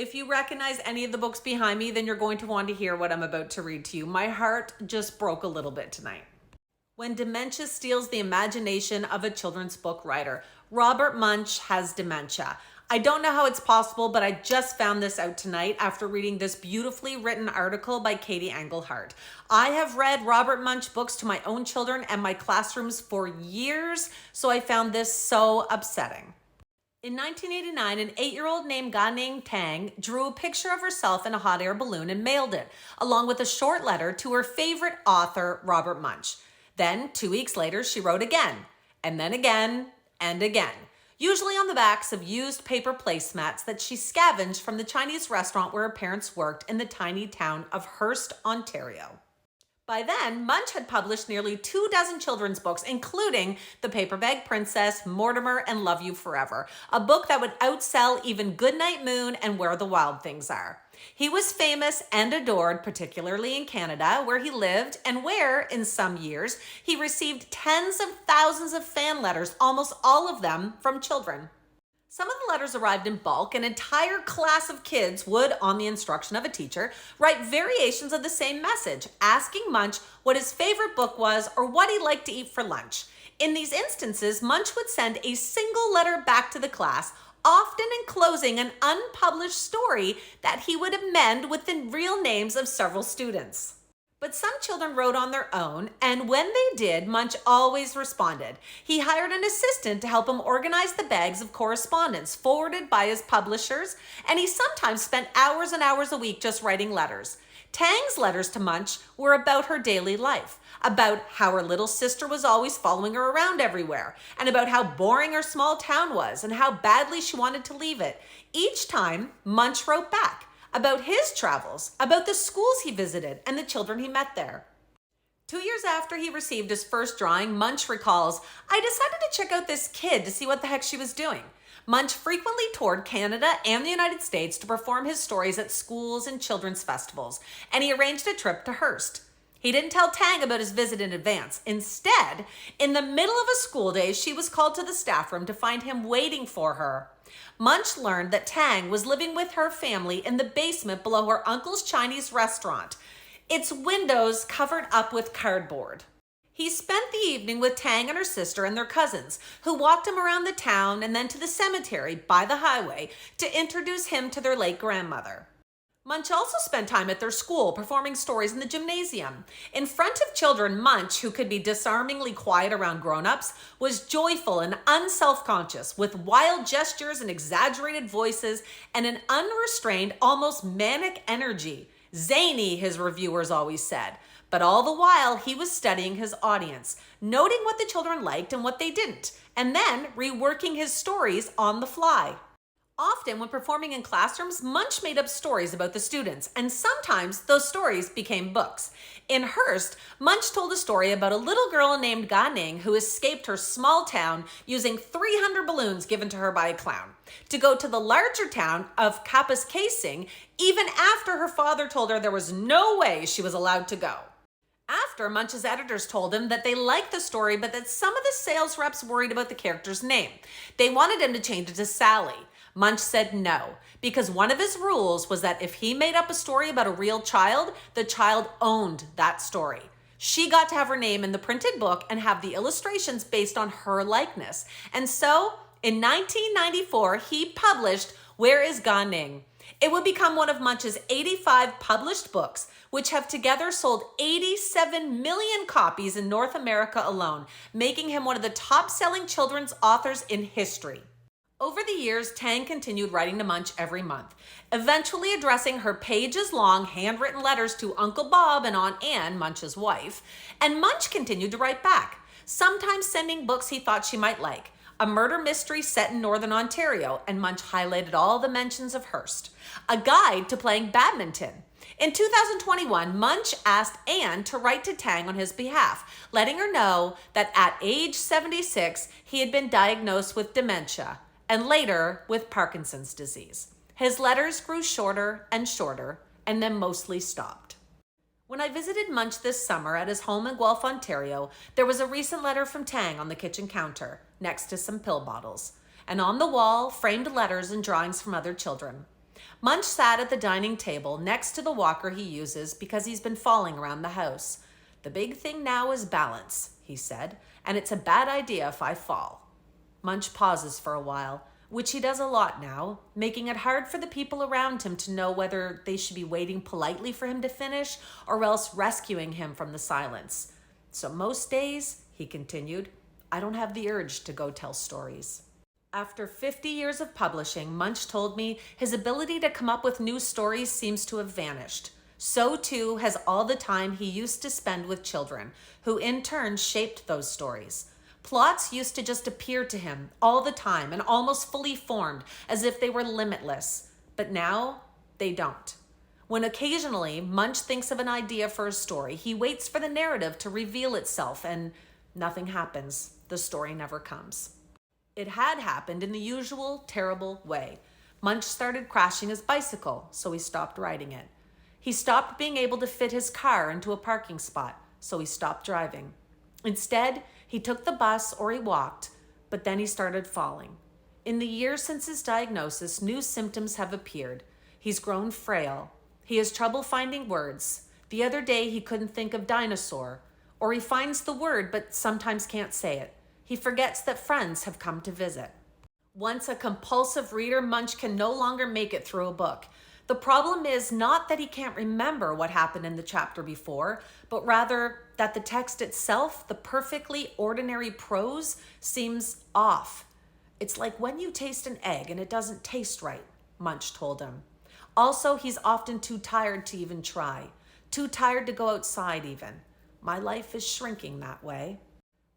If you recognize any of the books behind me, then you're going to want to hear what I'm about to read to you. My heart just broke a little bit tonight. When Dementia Steals the Imagination of a Children's Book Writer. Robert Münch has dementia. I don't know how it's possible, but I just found this out tonight after reading this beautifully written article by Katie Engelhardt. I have read Robert Münch books to my own children and my classrooms for years, so I found this so upsetting. In 1989, an 8-year-old named Gan Tang drew a picture of herself in a hot air balloon and mailed it, along with a short letter to her favorite author, Robert Münch. Then, 2 weeks later, she wrote again, and then again, and again, usually on the backs of used paper placemats that she scavenged from the Chinese restaurant where her parents worked in the tiny town of Hearst, Ontario. By then, Münch had published nearly 24 children's books, including The Paper Bag Princess, Mortimer, and Love You Forever, a book that would outsell even Goodnight Moon and Where the Wild Things Are. He was famous and adored, particularly in Canada, where he lived and where, in some years, he received tens of thousands of fan letters, almost all of them from children. Some of the letters arrived in bulk. An entire class of kids would, on the instruction of a teacher, write variations of the same message, asking Münch what his favorite book was or what he liked to eat for lunch. In these instances, Münch would send a single letter back to the class, often enclosing an unpublished story that he would amend with the real names of several students. But some children wrote on their own, and when they did, Münch always responded. He hired an assistant to help him organize the bags of correspondence forwarded by his publishers, and he sometimes spent hours and hours a week just writing letters. Tang's letters to Münch were about her daily life, about how her little sister was always following her around everywhere, and about how boring her small town was and how badly she wanted to leave it. Each time, Münch wrote back about his travels, about the schools he visited, and the children he met there. 2 years after he received his first drawing, Münch recalls, "I decided to check out this kid to see what the heck she was doing." Münch frequently toured Canada and the United States to perform his stories at schools and children's festivals, and he arranged a trip to Hearst. He didn't tell Tang about his visit in advance. Instead, in the middle of a school day, she was called to the staff room to find him waiting for her. Münch learned that Tang was living with her family in the basement below her uncle's Chinese restaurant, its windows covered up with cardboard. He spent the evening with Tang and her sister and their cousins, who walked him around the town and then to the cemetery by the highway to introduce him to their late grandmother. Münch also spent time at their school performing stories in the gymnasium. In front of children, Münch, who could be disarmingly quiet around grown-ups, was joyful and unself-conscious, with wild gestures and exaggerated voices and an unrestrained, almost manic energy. Zany, his reviewers always said. But all the while, he was studying his audience, noting what the children liked and what they didn't, and then reworking his stories on the fly. Often, when performing in classrooms, Münch made up stories about the students, and sometimes those stories became books. In Hearst, Münch told a story about a little girl named Gan who escaped her small town using 300 balloons given to her by a clown to go to the larger town of Kapuskasing, even after her father told her there was no way she was allowed to go. After, Münch's editors told him that they liked the story, but that some of the sales reps worried about the character's name. They wanted him to change it to Sally. Münch said no, because one of his rules was that if he made up a story about a real child, the child owned that story. She got to have her name in the printed book and have the illustrations based on her likeness. And so, in 1994, he published Where is Gan? It would become one of Münch's 85 published books, which have together sold 87 million copies in North America alone, making him one of the top-selling children's authors in history. Over the years, Tang continued writing to Münch every month, eventually addressing her pages-long handwritten letters to Uncle Bob and Aunt Anne, Münch's wife, and Münch continued to write back, sometimes sending books he thought she might like. A murder mystery set in Northern Ontario, and Münch highlighted all the mentions of Hearst. A guide to playing badminton. In 2021, Münch asked Anne to write to Tang on his behalf, letting her know that at age 76, he had been diagnosed with dementia, and later with Parkinson's disease. His letters grew shorter and shorter, and then mostly stopped. When I visited Münch this summer at his home in Guelph, Ontario, there was a recent letter from Tang on the kitchen counter, next to some pill bottles, and on the wall, framed letters and drawings from other children. Munch sat at the dining table next to the walker he uses because he's been falling around the house. "The big thing now is balance," he said, "and it's a bad idea if I fall." Munch pauses for a while, which he does a lot now, making it hard for the people around him to know whether they should be waiting politely for him to finish or else rescuing him from the silence. "So most days," he continued, "I don't have the urge to go tell stories." After 50 years of publishing, Munch told me his ability to come up with new stories seems to have vanished. So too has all the time he used to spend with children, who in turn shaped those stories. Plots used to just appear to him all the time and almost fully formed, as if they were limitless. But now, they don't. When occasionally Munch thinks of an idea for a story, he waits for the narrative to reveal itself, and nothing happens. The story never comes. It had happened in the usual terrible way. Munch started crashing his bicycle, so he stopped riding it. He stopped being able to fit his car into a parking spot, so he stopped driving. Instead, he took the bus or he walked, but then he started falling. In the years since his diagnosis, new symptoms have appeared. He's grown frail. He has trouble finding words. The other day, he couldn't think of dinosaur, or he finds the word but sometimes can't say it. He forgets that friends have come to visit. Once a compulsive reader, Munch can no longer make it through a book. The problem is not that he can't remember what happened in the chapter before, but rather that the text itself, the perfectly ordinary prose, seems off. "It's like when you taste an egg and it doesn't taste right," Munch told him. Also, he's often too tired to even try, too tired to go outside even. "My life is shrinking that way."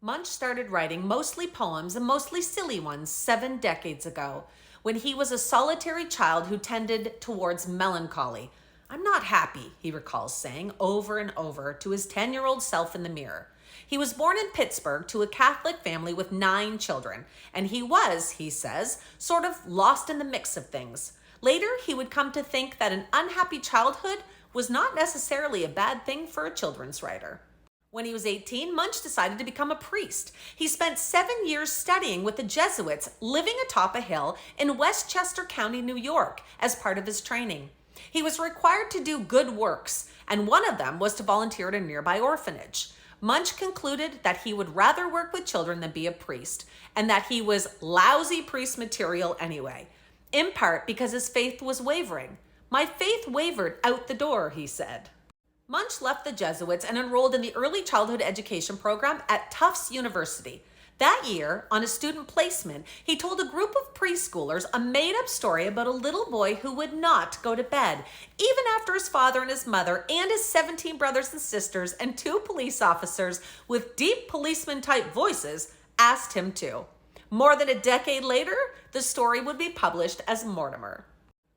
Munch started writing mostly poems and mostly silly ones 7 decades ago, when he was a solitary child who tended towards melancholy. "I'm not happy," he recalls saying over and over to his 10-year-old self in the mirror. He was born in Pittsburgh to a Catholic family with 9 children, and he was, he says, sort of lost in the mix of things. Later, he would come to think that an unhappy childhood was not necessarily a bad thing for a children's writer. When he was 18, Munch decided to become a priest. He spent 7 years studying with the Jesuits, living atop a hill in Westchester County, New York, as part of his training. He was required to do good works, and one of them was to volunteer at a nearby orphanage. Munch concluded that he would rather work with children than be a priest, and that he was lousy priest material anyway, in part because his faith was wavering. "My faith wavered out the door," he said. Munch left the Jesuits and enrolled in the early childhood education program at Tufts University. That year, on a student placement, he told a group of preschoolers a made-up story about a little boy who would not go to bed, even after his father and his mother and his 17 brothers and sisters and 2 police officers with deep policeman-type voices asked him to. More than a decade later, the story would be published as Mortimer.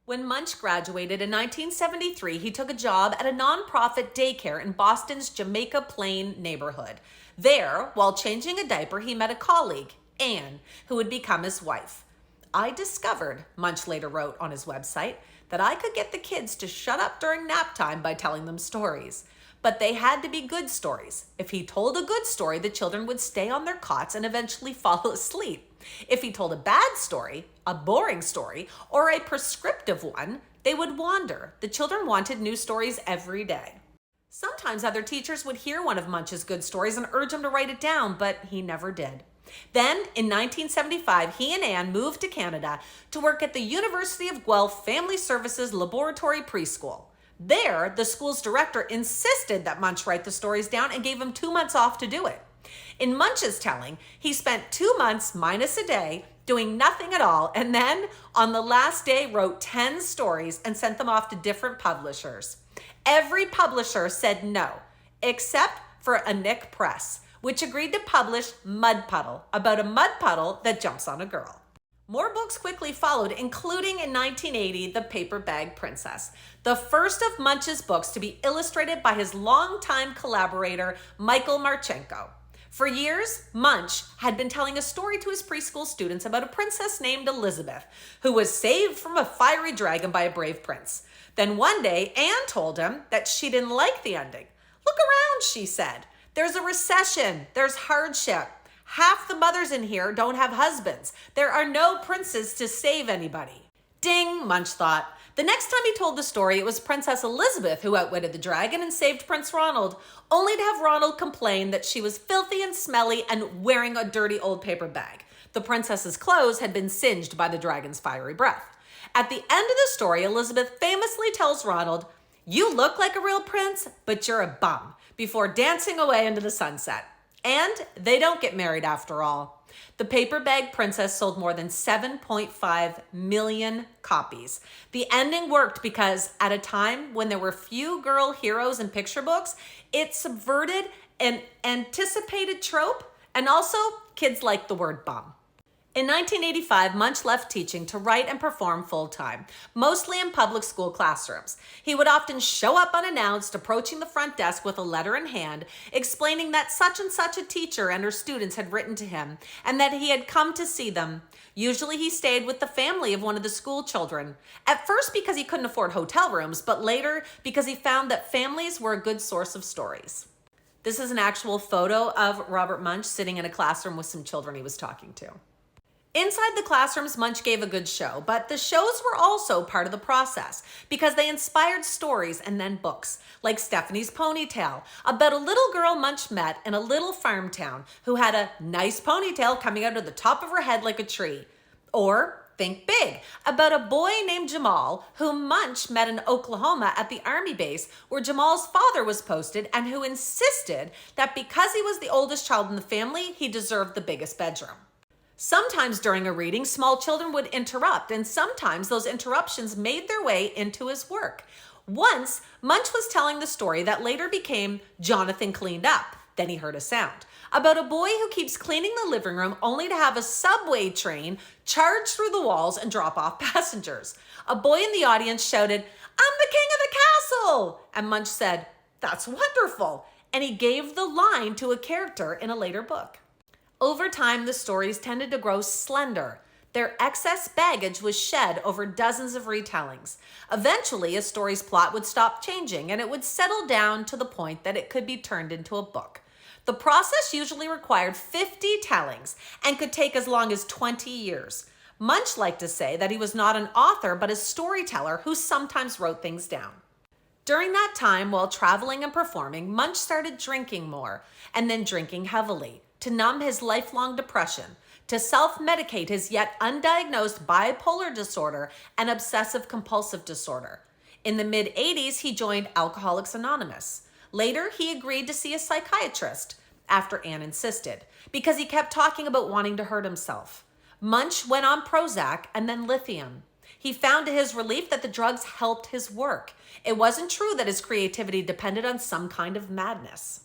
When Munch graduated in 1973, he took a job at a nonprofit daycare in Boston's Jamaica Plain neighborhood. There, while changing a diaper, he met a colleague, Anne, who would become his wife. "I discovered," Munch later wrote on his website, "that I could get the kids to shut up during nap time by telling them stories. But they had to be good stories. If he told a good story, the children would stay on their cots and eventually fall asleep. If he told a bad story, a boring story, or a prescriptive one, they would wander. The children wanted new stories every day." Sometimes other teachers would hear one of Munch's good stories and urge him to write it down, but he never did. Then, in 1975, he and Anne moved to Canada to work at the University of Guelph Family Services Laboratory Preschool. There, the school's director insisted that Munch write the stories down and gave him 2 months off to do it. In Munch's telling, he spent 2 months minus a day doing nothing at all, and then on the last day wrote 10 stories and sent them off to different publishers. Every publisher said no, except for a Nick Press, which agreed to publish Mud Puddle, about a mud puddle that jumps on a girl. More books quickly followed, including in 1980, The Paper Bag Princess, the first of Munch's books to be illustrated by his longtime collaborator, Michael Marchenko. For years, Munch had been telling a story to his preschool students about a princess named Elizabeth, who was saved from a fiery dragon by a brave prince. Then one day, Anne told him that she didn't like the ending. "Look around," she said. "There's a recession. There's hardship. Half the mothers in here don't have husbands. There are no princes to save anybody." Ding, Munch thought. The next time he told the story, it was Princess Elizabeth who outwitted the dragon and saved Prince Ronald, only to have Ronald complain that she was filthy and smelly and wearing a dirty old paper bag. The princess's clothes had been singed by the dragon's fiery breath. At the end of the story, Elizabeth famously tells Ronald, "You look like a real prince, but you're a bum," before dancing away into the sunset. And they don't get married after all. The paper bag princess sold more than 7.5 million copies. The ending worked because at a time when there were few girl heroes in picture books, it subverted an anticipated trope, and also kids liked the word bum. In 1985, Münch left teaching to write and perform full-time, mostly in public school classrooms. He would often show up unannounced, approaching the front desk with a letter in hand, explaining that such and such a teacher and her students had written to him, and that he had come to see them. Usually he stayed with the family of one of the school children, at first because he couldn't afford hotel rooms, but later because he found that families were a good source of stories. This is an actual photo of Robert Münch sitting in a classroom with some children he was talking to. Inside the classrooms, Münch gave a good show, but the shows were also part of the process because they inspired stories and then books, like Stephanie's Ponytail, about a little girl Münch met in a little farm town who had a nice ponytail coming out of the top of her head like a tree. Or Think Big, about a boy named Jamal who Münch met in Oklahoma at the army base where Jamal's father was posted and who insisted that because he was the oldest child in the family, he deserved the biggest bedroom. Sometimes during a reading, small children would interrupt, and sometimes those interruptions made their way into his work. Once, Münch was telling the story that later became Jonathan Cleaned Up. Then he heard a sound about a boy who keeps cleaning the living room only to have a subway train charge through the walls and drop off passengers. A boy in the audience shouted, "I'm the king of the castle!" And Münch said, "That's wonderful." And he gave the line to a character in a later book. Over time, the stories tended to grow slender. Their excess baggage was shed over dozens of retellings. Eventually, a story's plot would stop changing and it would settle down to the point that it could be turned into a book. The process usually required 50 tellings and could take as long as 20 years. Münch liked to say that he was not an author but a storyteller who sometimes wrote things down. During that time, while traveling and performing, Münch started drinking more and then drinking heavily, to numb his lifelong depression, to self-medicate his yet undiagnosed bipolar disorder and obsessive-compulsive disorder. In the mid-'80s, he joined Alcoholics Anonymous. Later, he agreed to see a psychiatrist, after Anne insisted, because he kept talking about wanting to hurt himself. Münch went on Prozac and then lithium. He found to his relief that the drugs helped his work. It wasn't true that his creativity depended on some kind of madness.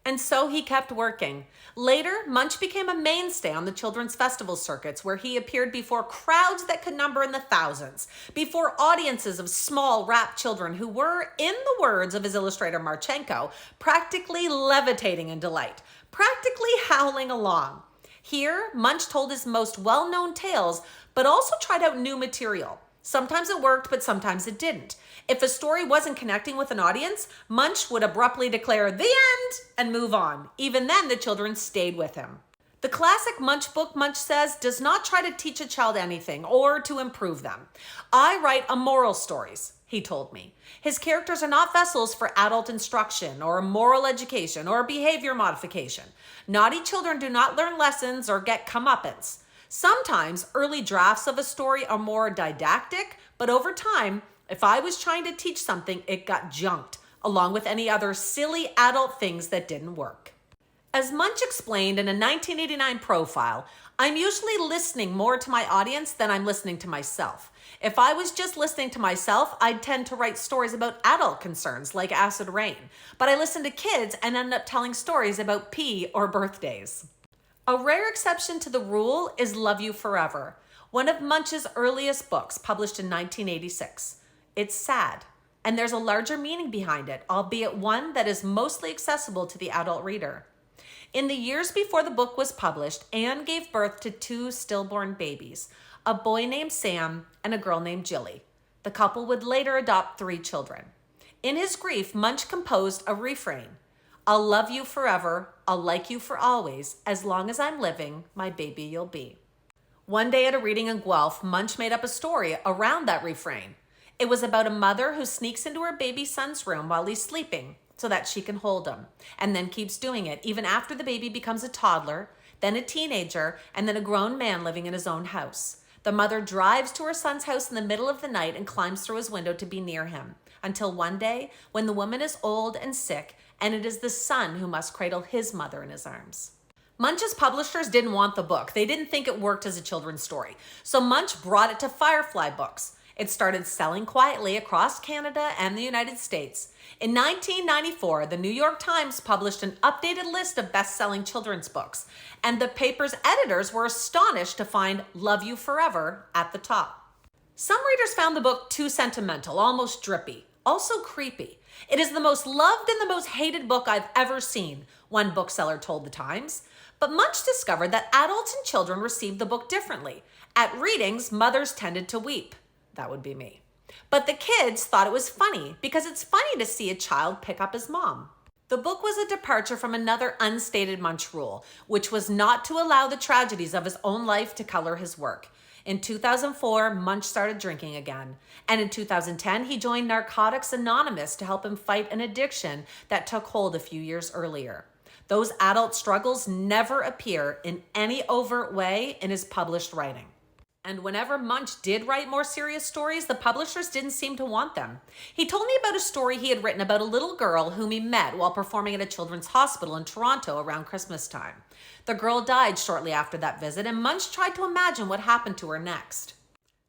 And so he kept working. Later, Münch became a mainstay on the children's festival circuits where he appeared before crowds that could number in the thousands, before audiences of small rap children who were, in the words of his illustrator Marchenko, practically levitating in delight, practically howling along. Here, Münch told his most well-known tales, but also tried out new material. Sometimes it worked, but sometimes it didn't. If a story wasn't connecting with an audience, Münch would abruptly declare "the end" and move on. Even then, the children stayed with him. The classic Münch book, Münch says, does not try to teach a child anything or to improve them. "I write moral stories," he told me. His characters are not vessels for adult instruction or moral education or behavior modification. Naughty children do not learn lessons or get comeuppance. Sometimes early drafts of a story are more didactic, but over time, if I was trying to teach something, it got junked, along with any other silly adult things that didn't work. As Münch explained in a 1989 profile, I'm usually listening more to my audience than I'm listening to myself. If I was just listening to myself, I'd tend to write stories about adult concerns like acid rain, but I listen to kids and end up telling stories about pee or birthdays. A rare exception to the rule is Love You Forever, one of Münch's earliest books, published in 1986. It's sad, and there's a larger meaning behind it, albeit one that is mostly accessible to the adult reader. In the years before the book was published, Anne gave birth to 2 stillborn babies, a boy named Sam and a girl named Jilly. The couple would later adopt 3 children. In his grief, Münch composed a refrain: "I'll love you forever, I'll like you for always, as long as I'm living, my baby you'll be." One day at a reading in Guelph, Münch made up a story around that refrain. It was about a mother who sneaks into her baby son's room while he's sleeping so that she can hold him, and then keeps doing it even after the baby becomes a toddler, then a teenager, and then a grown man living in his own house. The mother drives to her son's house in the middle of the night and climbs through his window to be near him, until one day, when the woman is old and sick, and it is the son who must cradle his mother in his arms. Munch's publishers didn't want the book. They didn't think it worked as a children's story. So Munch brought it to Firefly Books. It started selling quietly across Canada and the United States. In 1994, the New York Times published an updated list of best-selling children's books, and the paper's editors were astonished to find Love You Forever at the top. Some readers found the book too sentimental, almost drippy, also creepy. It is the most loved and the most hated book I've ever seen, one bookseller told the Times. But Munch discovered that adults and children received the book differently. At readings, mothers tended to weep. That would be me. But the kids thought it was funny because it's funny to see a child pick up his mom. The book was a departure from another unstated Munch rule, which was not to allow the tragedies of his own life to color his work. In 2004, Munch started drinking again. And in 2010, he joined Narcotics Anonymous to help him fight an addiction that took hold a few years earlier. Those adult struggles never appear in any overt way in his published writing. And whenever Munch did write more serious stories, the publishers didn't seem to want them. He told me about a story he had written about a little girl whom he met while performing at a children's hospital in Toronto around Christmas time. The girl died shortly after that visit, and Munch tried to imagine what happened to her next.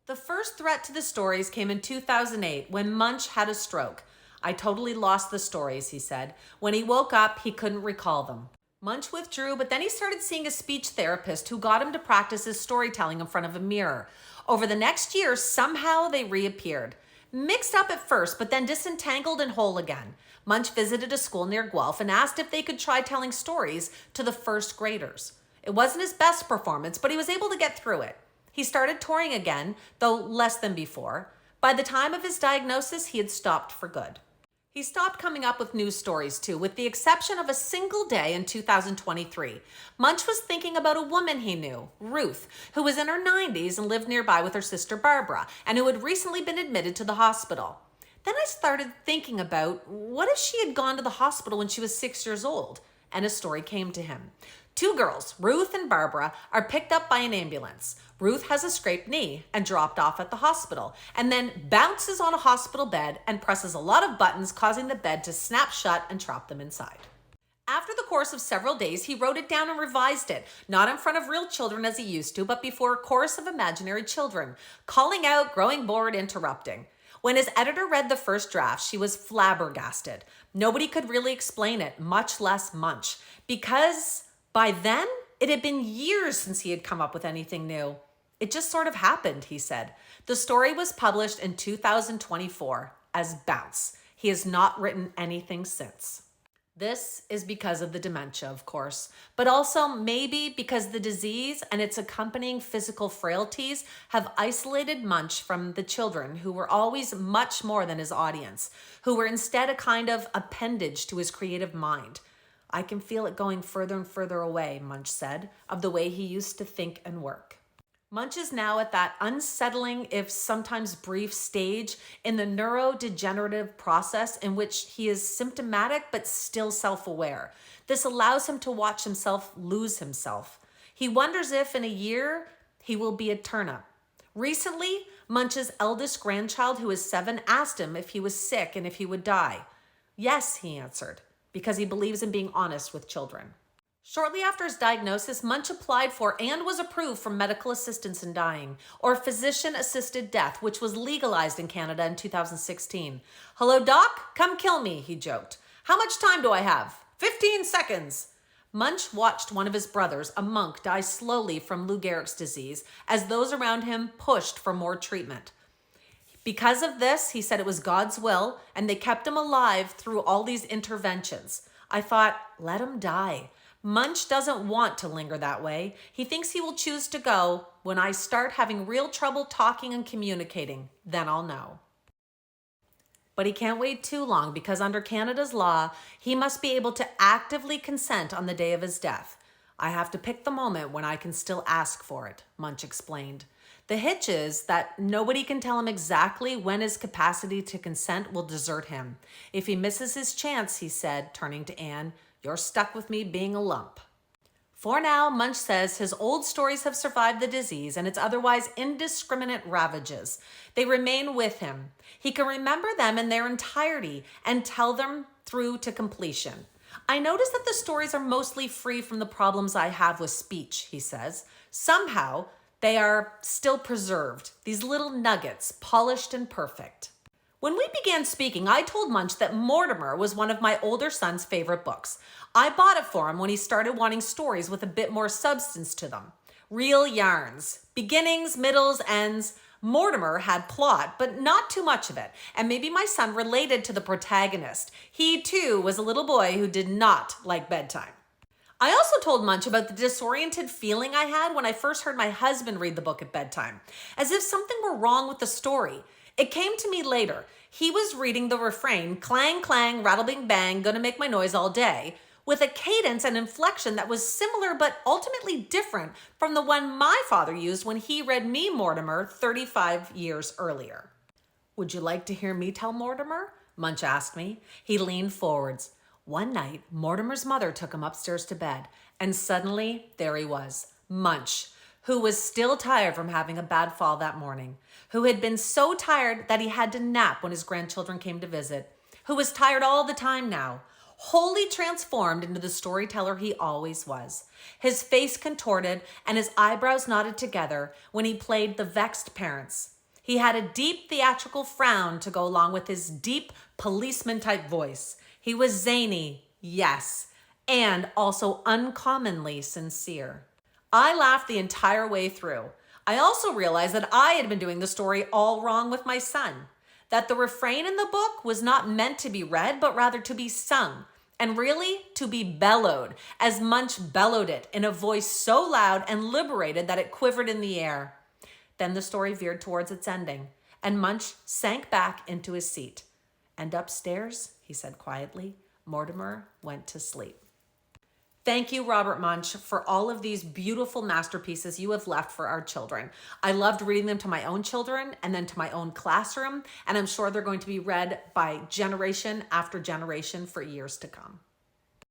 The first threat to the stories came in 2008 when Munch had a stroke. I totally lost the stories, he said. When he woke up, he couldn't recall them. Munch withdrew, but then he started seeing a speech therapist who got him to practice his storytelling in front of a mirror. Over the next year, somehow they reappeared. Mixed up at first, but then disentangled and whole again. Munch visited a school near Guelph and asked if they could try telling stories to the first graders. It wasn't his best performance, but he was able to get through it. He started touring again, though less than before. By the time of his diagnosis, he had stopped for good. He stopped coming up with news stories too, with the exception of a single day in 2023. Munch was thinking about a woman he knew, Ruth, who was in her 90s and lived nearby with her sister Barbara, and who had recently been admitted to the hospital. Then I started thinking about what if she had gone to the hospital when she was 6 years old, and a story came to him. Two girls, Ruth and Barbara, are picked up by an ambulance. Ruth has a scraped knee and dropped off at the hospital, and then bounces on a hospital bed and presses a lot of buttons, causing the bed to snap shut and trap them inside. After the course of several days, he wrote it down and revised it, not in front of real children as he used to, but before a chorus of imaginary children, calling out, growing bored, interrupting. When his editor read the first draft, she was flabbergasted. Nobody could really explain it, much less Munch, because by then, it had been years since he had come up with anything new. It just sort of happened, he said. The story was published in 2024 as Bounce. He has not written anything since. This is because of the dementia, of course, but also maybe because the disease and its accompanying physical frailties have isolated Munch from the children who were always much more than his audience, who were instead a kind of appendage to his creative mind. I can feel it going further and further away, Munch said, of the way he used to think and work. Munch is now at that unsettling, if sometimes brief, stage in the neurodegenerative process in which he is symptomatic but still self-aware. This allows him to watch himself lose himself. He wonders if in a year he will be a turnip. Recently, Munch's eldest grandchild, who is 7, asked him if he was sick and if he would die. Yes, he answered, because he believes in being honest with children. Shortly after his diagnosis, Munch applied for and was approved for medical assistance in dying, or physician-assisted death, which was legalized in Canada in 2016. "Hello, doc? Come kill me," he joked. "How much time do I have?" 15 seconds. Munch watched one of his brothers, a monk, die slowly from Lou Gehrig's disease as those around him pushed for more treatment. Because of this, he said it was God's will, and they kept him alive through all these interventions. I thought, let him die. Munch doesn't want to linger that way. He thinks he will choose to go when I start having real trouble talking and communicating. Then I'll know. But he can't wait too long because under Canada's law, he must be able to actively consent on the day of his death. I have to pick the moment when I can still ask for it, Munch explained. The hitch is that nobody can tell him exactly when his capacity to consent will desert him. If he misses his chance, he said, turning to Anne, you're stuck with me being a lump. For now, Munch says his old stories have survived the disease and its otherwise indiscriminate ravages. They remain with him. He can remember them in their entirety and tell them through to completion. I notice that the stories are mostly free from the problems I have with speech, he says. Somehow, they are still preserved, these little nuggets, polished and perfect. When we began speaking, I told Munch that Mortimer was one of my older son's favorite books. I bought it for him when he started wanting stories with a bit more substance to them. Real yarns. Beginnings, middles, ends. Mortimer had plot, but not too much of it. And maybe my son related to the protagonist. He, too, was a little boy who did not like bedtime. I also told Munch about the disoriented feeling I had when I first heard my husband read the book at bedtime, as if something were wrong with the story. It came to me later. He was reading the refrain, clang, clang, rattle, bing, bang, gonna make my noise all day, with a cadence and inflection that was similar but ultimately different from the one my father used when he read me Mortimer 35 years earlier. Would you like to hear me tell Mortimer? Munch asked me. He leaned forwards. One night, Mortimer's mother took him upstairs to bed, and suddenly there he was, Munch, who was still tired from having a bad fall that morning, who had been so tired that he had to nap when his grandchildren came to visit, who was tired all the time now, wholly transformed into the storyteller he always was. His face contorted and his eyebrows knotted together when he played the vexed parents. He had a deep theatrical frown to go along with his deep policeman-type voice. He was zany, yes, and also uncommonly sincere. I laughed the entire way through. I also realized that I had been doing the story all wrong with my son, that the refrain in the book was not meant to be read, but rather to be sung, and really to be bellowed, as Munch bellowed it in a voice so loud and liberated that it quivered in the air. Then the story veered towards its ending, and Munch sank back into his seat. And upstairs, he said quietly, Mortimer went to sleep. Thank you, Robert Munch, for all of these beautiful masterpieces you have left for our children. I loved reading them to my own children and then to my own classroom, and I'm sure they're going to be read by generation after generation for years to come.